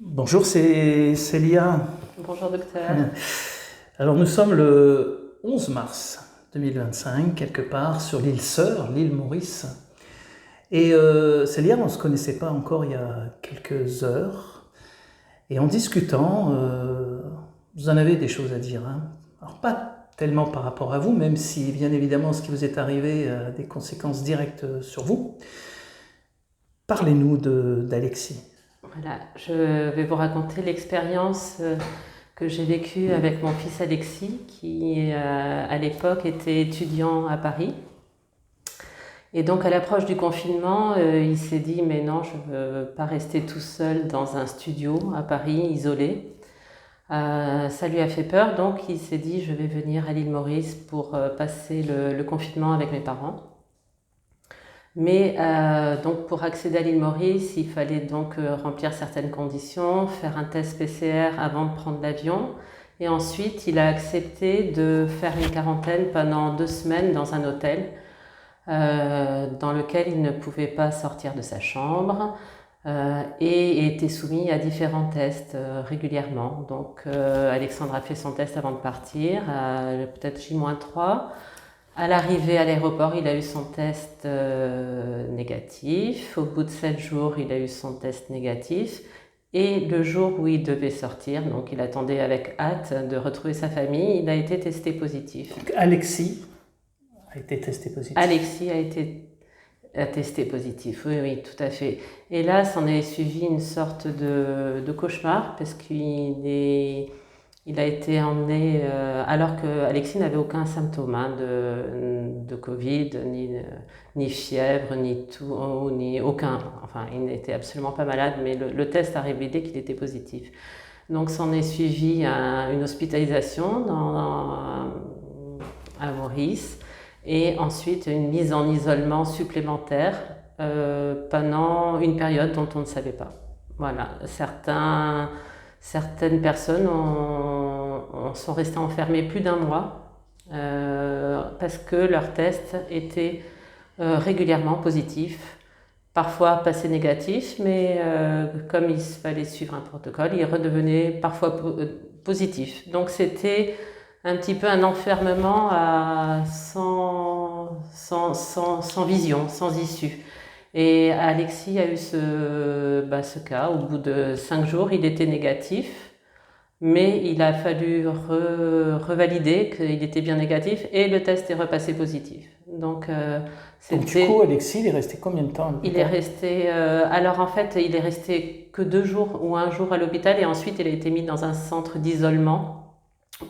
Bonjour, c'est Célia. Bonjour docteur. Alors nous sommes le 11 mars 2025, quelque part sur l'île Sœur, l'île Maurice. Et Célia, on ne se connaissait pas encore il y a quelques heures. Et en discutant, vous en avez des choses à dire, hein. Alors pas tellement par rapport à vous, même si bien évidemment ce qui vous est arrivé a des conséquences directes sur vous. Parlez-nous d'Alexis. Voilà, je vais vous raconter l'expérience que j'ai vécue avec mon fils Alexis, qui à l'époque était étudiant à Paris. Et donc à l'approche du confinement, il s'est dit mais non, je ne veux pas rester tout seul dans un studio à Paris, isolé. Ça lui a fait peur, donc il s'est dit je vais venir à l'île Maurice pour passer le confinement avec mes parents. Mais donc pour accéder à l'île Maurice, il fallait donc remplir certaines conditions, faire un test PCR avant de prendre l'avion. Et ensuite, il a accepté de faire une quarantaine pendant 2 semaines dans un hôtel dans lequel il ne pouvait pas sortir de sa chambre et était soumis à différents tests régulièrement. Donc Alexandre a fait son test avant de partir, peut-être J-3. À l'arrivée à l'aéroport, il a eu son test négatif. Au bout de 7 jours, il a eu son test négatif. Et le jour où il devait sortir, donc il attendait avec hâte de retrouver sa famille, il a été testé positif. Donc, Alexis a été testé positif. Alexis a testé positif, oui, oui, tout à fait. Et là, s'en est suivi une sorte de cauchemar parce il a été emmené, alors que Alexis n'avait aucun symptôme hein, de Covid, ni fièvre, ni toux, ni aucun. Enfin, il n'était absolument pas malade, mais le test a révélé qu'il était positif. Donc, s'en est suivi une hospitalisation à Maurice et ensuite une mise en isolement supplémentaire pendant une période dont on ne savait pas. Voilà, certaines personnes sont restées enfermées plus d'1 mois parce que leur test était régulièrement positif, parfois passé négatif, mais comme il fallait suivre un protocole, il redevenait parfois positif. Donc c'était un petit peu un enfermement sans vision, sans issue. Et Alexis a eu ce cas. Au bout de 5 jours, il était négatif, mais il a fallu revalider qu'il était bien négatif et le test est repassé positif. Donc du coup, Alexis, il est resté combien de temps? Il est resté, alors en fait, il est resté que 2 jours ou 1 jour à l'hôpital et ensuite il a été mis dans un centre d'isolement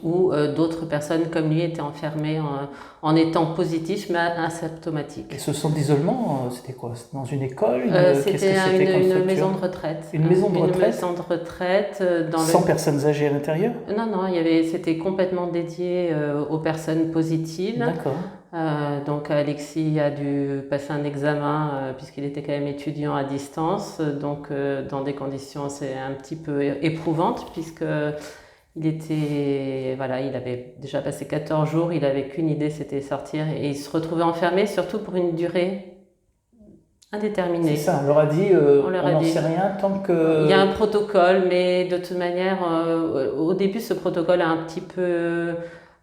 où d'autres personnes comme lui étaient enfermées en étant positifs mais asymptomatiques. Et ce centre d'isolement, c'était quoi? C'était dans une école? C'était une maison de retraite. Une maison de retraite? Une maison de retraite. Sans personnes âgées à l'intérieur? Non, non, c'était complètement dédié aux personnes positives. D'accord. Donc Alexis a dû passer un examen puisqu'il était quand même étudiant à distance, donc dans des conditions c'est un petit peu éprouvantes puisque il avait déjà passé 14 jours, il avait qu'une idée, c'était sortir et il se retrouvait enfermé surtout pour une durée indéterminée. C'est ça, on leur a dit, on n'en sait rien tant que... Il y a un protocole, mais de toute manière, au début ce protocole a un petit peu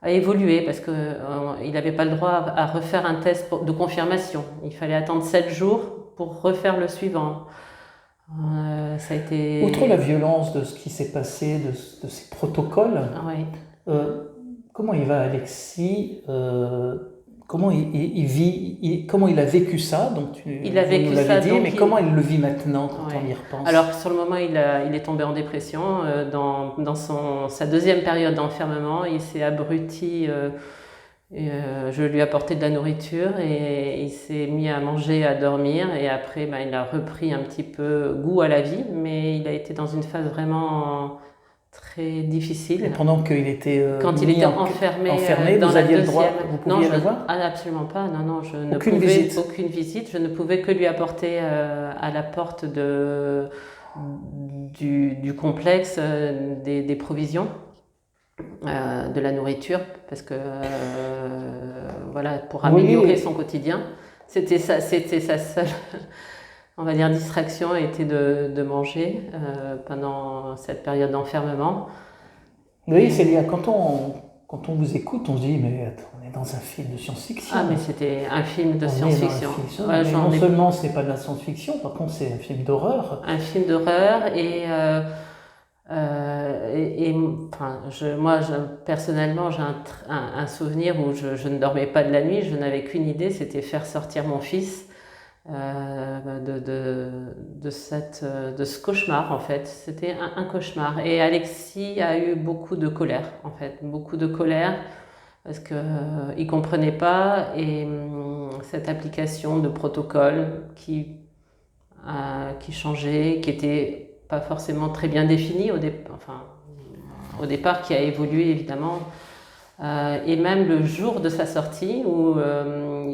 évolué parce qu'il n'avait pas le droit à refaire un test de confirmation. Il fallait attendre 7 jours pour refaire le suivant. Ça a été... Outre la violence de ce qui s'est passé, de ces protocoles, oui. Comment il va Alexis, comment il vit, comment il a vécu ça? Donc il a vécu ça, dit, mais comment il le vit maintenant quand on y repense? Alors sur le moment, il est tombé en dépression dans sa deuxième période d'enfermement. Il s'est abruti. Je lui ai apporté de la nourriture et il s'est mis à manger, à dormir et après il a repris un petit peu goût à la vie, mais il a été dans une phase vraiment très difficile. Et pendant qu'il était quand il était enfermé dans vous la aviez deuxième... le droit, vous pouviez le voir? Absolument pas, non, Aucune visite. Aucune visite, je ne pouvais que lui apporter à la porte du complexe des provisions. De la nourriture parce que pour améliorer son quotidien, c'était sa seule on va dire, distraction a été de manger pendant cette période d'enfermement. Oui, Célia, quand on vous écoute, on se dit, mais attends, on est dans un film de science-fiction. Ah, mais c'était un film de On est science-fiction. dans un film. Non seulement c'est pas de la science-fiction, par contre c'est un film d'horreur. Un film d'horreur enfin, moi, personnellement, j'ai un souvenir où je ne dormais pas de la nuit, je n'avais qu'une idée, c'était faire sortir mon fils de ce cauchemar, en fait. C'était un cauchemar. Et Alexis a eu beaucoup de colère, en fait, beaucoup de colère, parce qu'il ne comprenait pas, et cette application de protocole qui changeait, qui était pas forcément très bien définie au départ, qui a évolué évidemment, et même le jour de sa sortie où le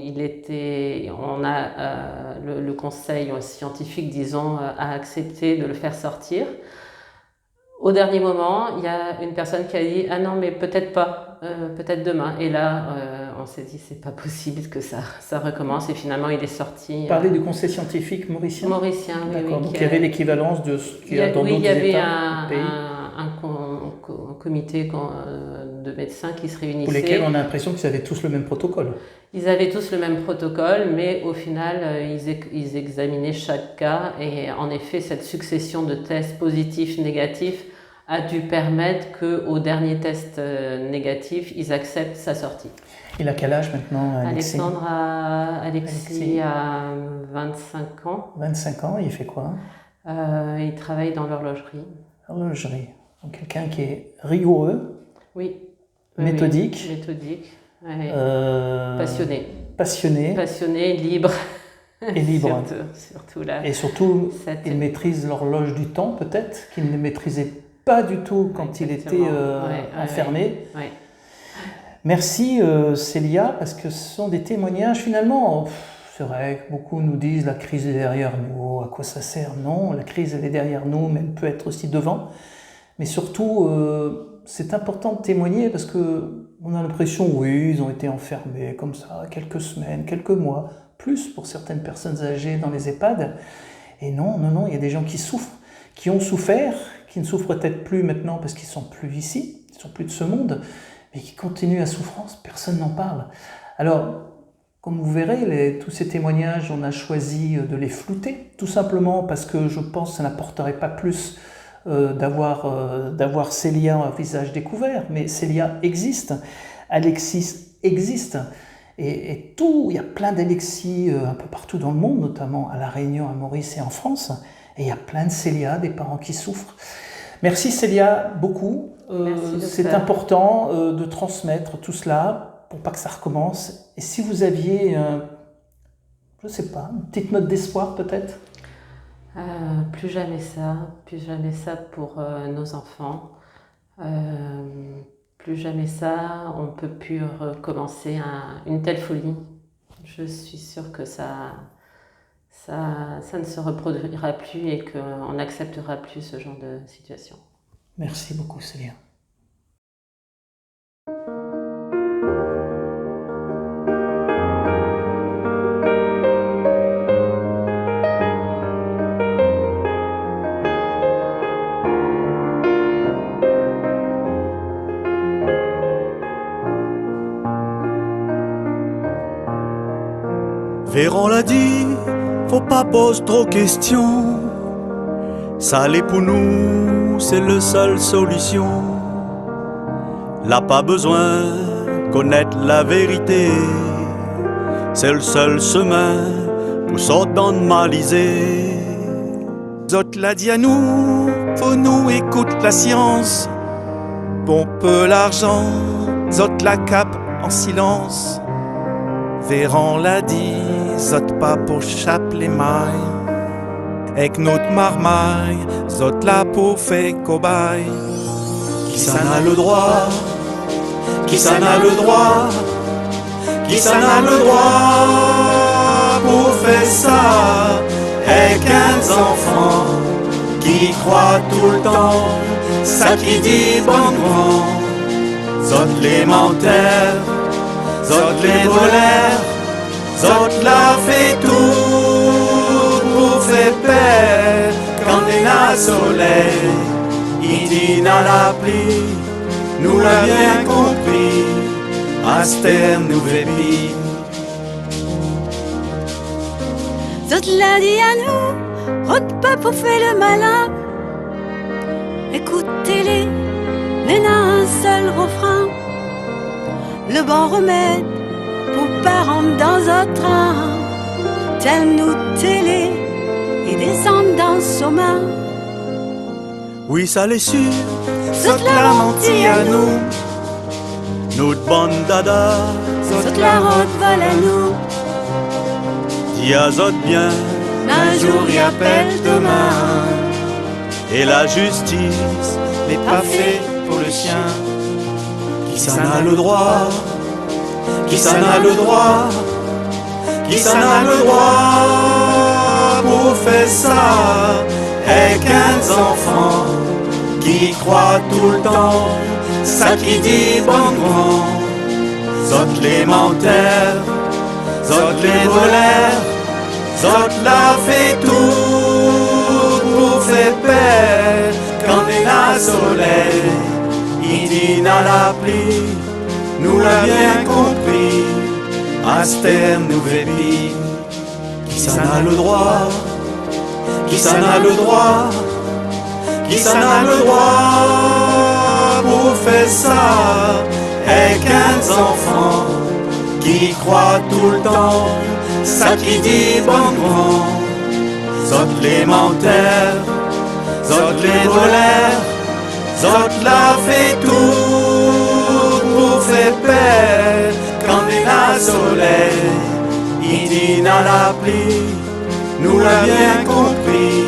conseil scientifique, disons, a accepté de le faire sortir. Au dernier moment, il y a une personne qui a dit « Ah non, mais peut-être pas, peut-être demain ». Et là, on s'est dit « C'est pas possible que ça recommence ». Et finalement, il est sorti. Vous parlez du conseil scientifique mauricien ? Mauricien, oui. D'accord, donc il y avait l'équivalence de ce qu'il y a dans d'autres États. Oui, il y avait un comité de médecins qui se réunissaient. Pour lesquels on a l'impression qu'ils avaient tous le même protocole. Ils avaient tous le même protocole, mais au final, ils examinaient chaque cas. Et en effet, cette succession de tests positifs, négatifs, a dû permettre qu'au dernier test négatif, ils acceptent sa sortie. Il a quel âge maintenant, Alexis ? Alexis a 25 ans. 25 ans, il fait quoi ? Il travaille dans l'horlogerie. Horlogerie. Donc quelqu'un qui est rigoureux, oui. méthodique. Oui, méthodique. Oui. Passionné, libre. Et libre. surtout là. Et surtout, il maîtrise l'horloge du temps, peut-être, qu'il ne maîtrisait pas du tout quand il était enfermé. Ouais. Merci Célia, parce que ce sont des témoignages finalement. C'est vrai que beaucoup nous disent la crise est derrière nous, à quoi ça sert ? Non, la crise elle est derrière nous, mais elle peut être aussi devant. Mais surtout, c'est important de témoigner parce qu'on a l'impression, oui, ils ont été enfermés comme ça, quelques semaines, quelques mois, plus pour certaines personnes âgées dans les EHPAD. Et non, il y a des gens qui souffrent, qui ont souffert, qui ne souffrent peut-être plus maintenant parce qu'ils ne sont plus ici, ils ne sont plus de ce monde, mais qui continuent à souffrance, personne n'en parle. Alors, comme vous verrez, tous ces témoignages, on a choisi de les flouter, tout simplement parce que je pense que ça n'apporterait pas plus d'avoir Célia à visage découvert, mais Célia existe, Alexis existe, et il y a plein d'Alexis un peu partout dans le monde, notamment à La Réunion, à Maurice et en France, et il y a plein de Célia, des parents qui souffrent. Merci Célia, beaucoup. C'est important de transmettre tout cela pour pas que ça recommence. Et si vous aviez, je sais pas, une petite note d'espoir peut-être ? Plus jamais ça pour nos enfants. Plus jamais ça, on ne peut plus recommencer une telle folie. Je suis sûre que ça ne se reproduira plus et qu'on n'acceptera plus ce genre de situation. Merci beaucoup Célia. Véran l'a dit, faut pas poser trop questions. Ça l'est pour nous, c'est la seule solution. Là pas besoin connaître la vérité. C'est le seul chemin pour sortir dans le malisé. Zot l'a dit à nous, faut nous écouter la science. Bon peu l'argent, Zot la cape en silence. Véran l'a dit, zot pas pour chaper les mailles. Avec notre marmaille, zot là pour faire cobaye. Qui s'en a le droit? Qui s'en a le droit? Qui s'en a le droit pour faire ça? Avec un enfant qui croit tout le temps, ça qui dit bon grand. Zot les menteurs, zot les voleurs, zot la fait tout pour faire soleil, il dit dans la pluie, nous l'a bien compris, Aster nous vépi. Zot l'a dit à nous, route pas pour faire le malin. Écoutez-les, n'est un seul refrain. Le bon remède pour pas rentrer dans un train. Tel nous télé et descendre dans son main. Oui, ça l'est sûr, Zot l'a menti à nous, notre bande dada, Zot la route vole à nous. dit à Zot bien, Un jour y appelle demain. et la justice n'est pas fait pour le chien. Qui s'en a le droit, qui s'en a le droit, qui s'en a le droit pour faire ça, et 15 enfants qui croient tout le temps, ça qui dit bon grand, Zot les menteurs, Zot les voleurs, Zot la fait tout pour faire peur, quand il a soleil, il dit dans la pluie, nous l'a bien compris, Aster nous vépi. Qui s'en a le droit, qui s'en a le droit, qui s'en a le droit pour faire ça, et 15 enfants qui croient tout le temps, ça qui dit bon grand, Zot les menteurs, Zot les voleurs, Zot la fait tout pour faire peur, quand il a soleil, il dit dans la pluie, nous l'a bien compris,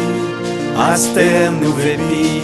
Aster nous vépi.